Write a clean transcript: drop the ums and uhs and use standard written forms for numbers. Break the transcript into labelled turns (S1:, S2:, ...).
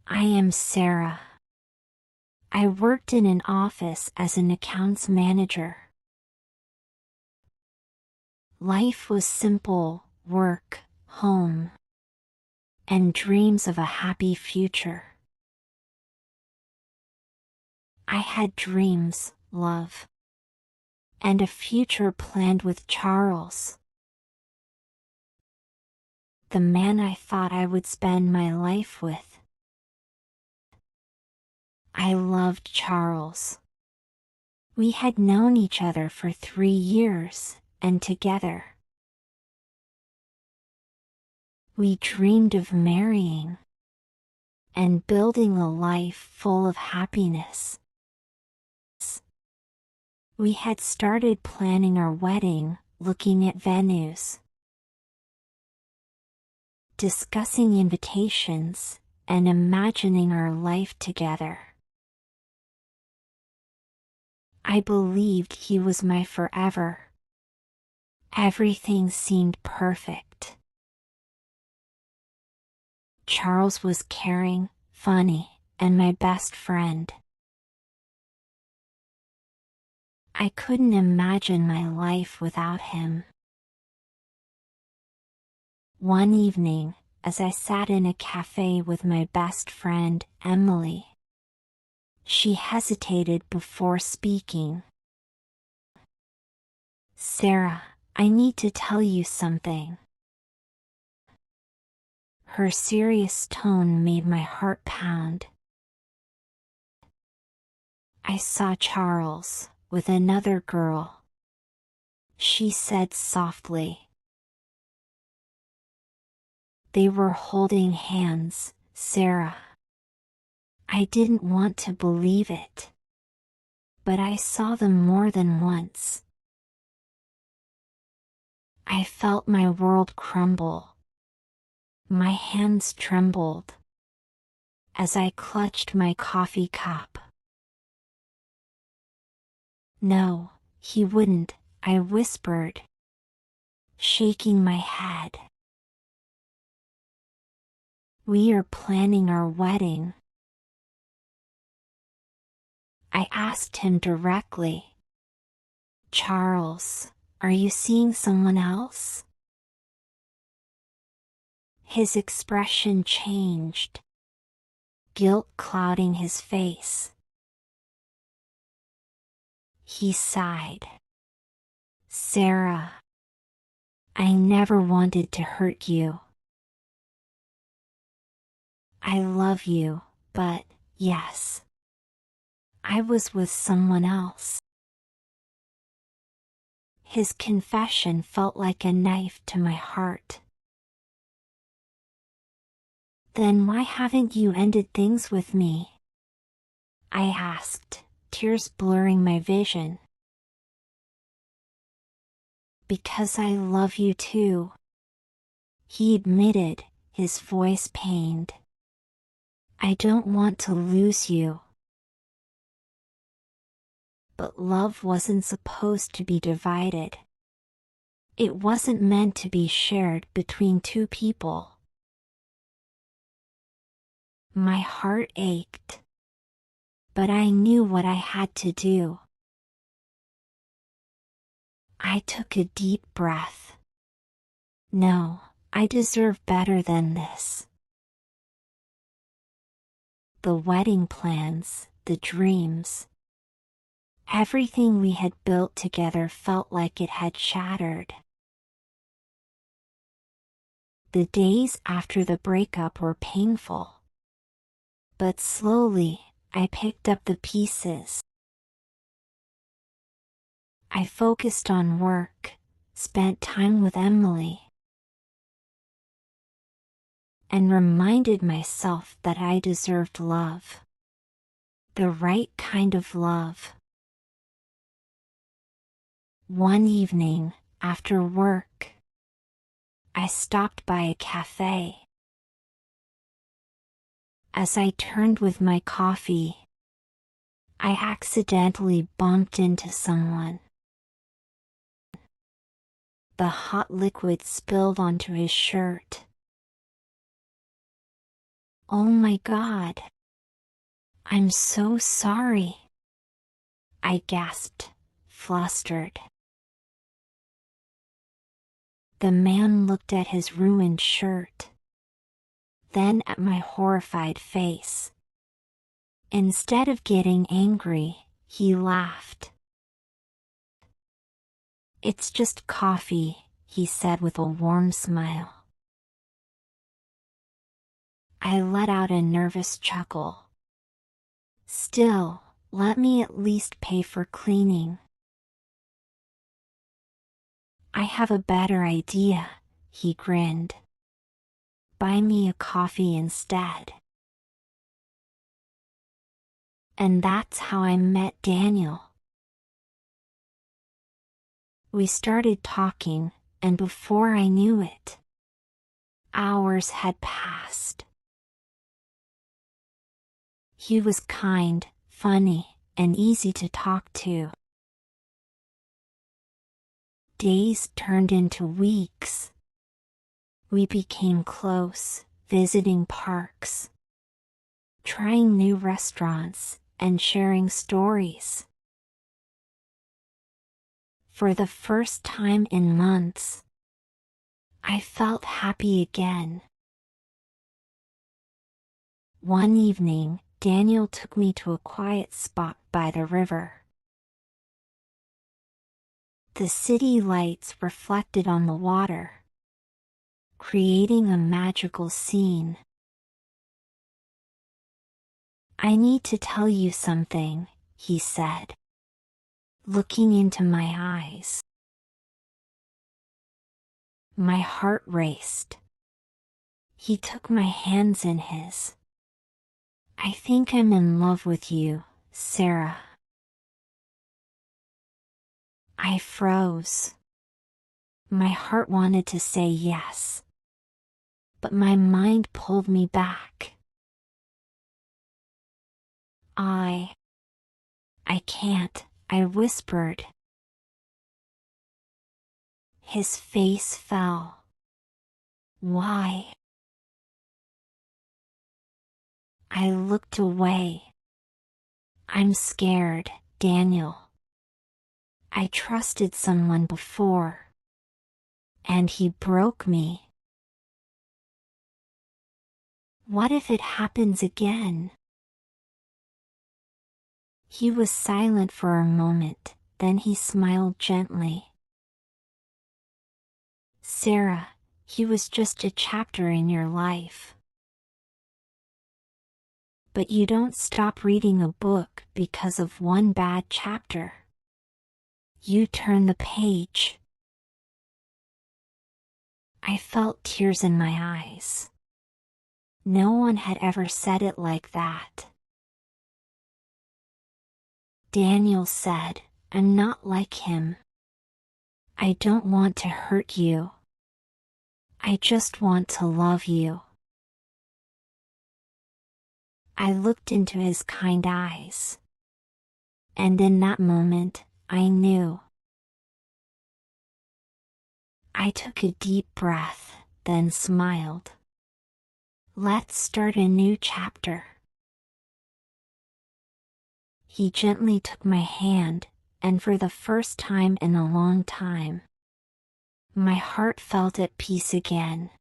S1: I am Sarah. I worked in an office as an accounts manager. Life was simple: work, home, and dreams of a happy future. I had dreams, love, and a future planned with Charles, the man I thought I would spend my life with. I loved Charles. We had known each other for 3 years, and together we dreamed of marrying and building a life full of happiness. We had started planning our wedding, looking at venues, discussing invitations, and imagining our life together. I believed he was my forever. Everything seemed perfect. Charles was caring, funny, and my best friend. I couldn't imagine my life without him. One evening, as I sat in a cafe with my best friend, Emily, she hesitated before speaking. "Sarah, I need to tell you something." Her serious tone made my heart pound. "I saw Charles with another girl," she said softly. "They were holding hands, Sarah." I didn't want to believe it, but I saw them more than once. I felt my world crumble. My hands trembled as I clutched my coffee cup. "No, he wouldn't," I whispered, shaking my head. "We are planning our wedding." I asked him directly, "Charles, are you seeing someone else?" His expression changed, guilt clouding his face. He sighed. "Sarah, I never wanted to hurt you. I love you, but yes, I was with someone else." His confession felt like a knife to my heart. "Then why haven't you ended things with me?" I asked, tears blurring my vision. "Because I love you too," he admitted, his voice pained. "I don't want to lose you." But love wasn't supposed to be divided. It wasn't meant to be shared between two people. My heart ached, but I knew what I had to do. I took a deep breath. No, I deserve better than this. The wedding plans, the dreams, everything we had built together felt like it had shattered. The days after the breakup were painful. But slowly, I picked up the pieces. I focused on work, spent time with Emily, and reminded myself that I deserved love. The right kind of love. One evening, after work, I stopped by a cafe. As I turned with my coffee, I accidentally bumped into someone. The hot liquid spilled onto his shirt. "Oh my God. I'm so sorry," I gasped, flustered. The man looked at his ruined shirt, then at my horrified face. Instead of getting angry, he laughed. "It's just coffee," he said with a warm smile. I let out a nervous chuckle. "Still, let me at least pay for cleaning." "I have a better idea," he grinned. "Buy me a coffee instead." And that's how I met Daniel. We started talking, and before I knew it, hours had passed. He was kind, funny, and easy to talk to. Days turned into weeks. We became close, visiting parks, trying new restaurants, and sharing stories. For the first time in months, I felt happy again. One evening, Daniel took me to a quiet spot by the river. The city lights reflected on the water, creating a magical scene. "I need to tell you something," he said, looking into my eyes. My heart raced. He took my hands in his. "I think I'm in love with you, Sarah." I froze. My heart wanted to say yes, but my mind pulled me back. I can't," I whispered. His face fell. "Why?" I looked away. "I'm scared, Daniel. I trusted someone before, and he broke me. What if it happens again?" He was silent for a moment, then he smiled gently. "Sarah, he was just a chapter in your life. But you don't stop reading a book because of one bad chapter. You turn the page." I felt tears in my eyes. No one had ever said it like that. Daniel said, "I'm not like him. I don't want to hurt you. I just want to love you." I looked into his kind eyes. And in that moment, I knew. I took a deep breath, then smiled. "Let's start a new chapter." He gently took my hand, and for the first time in a long time, my heart felt at peace again.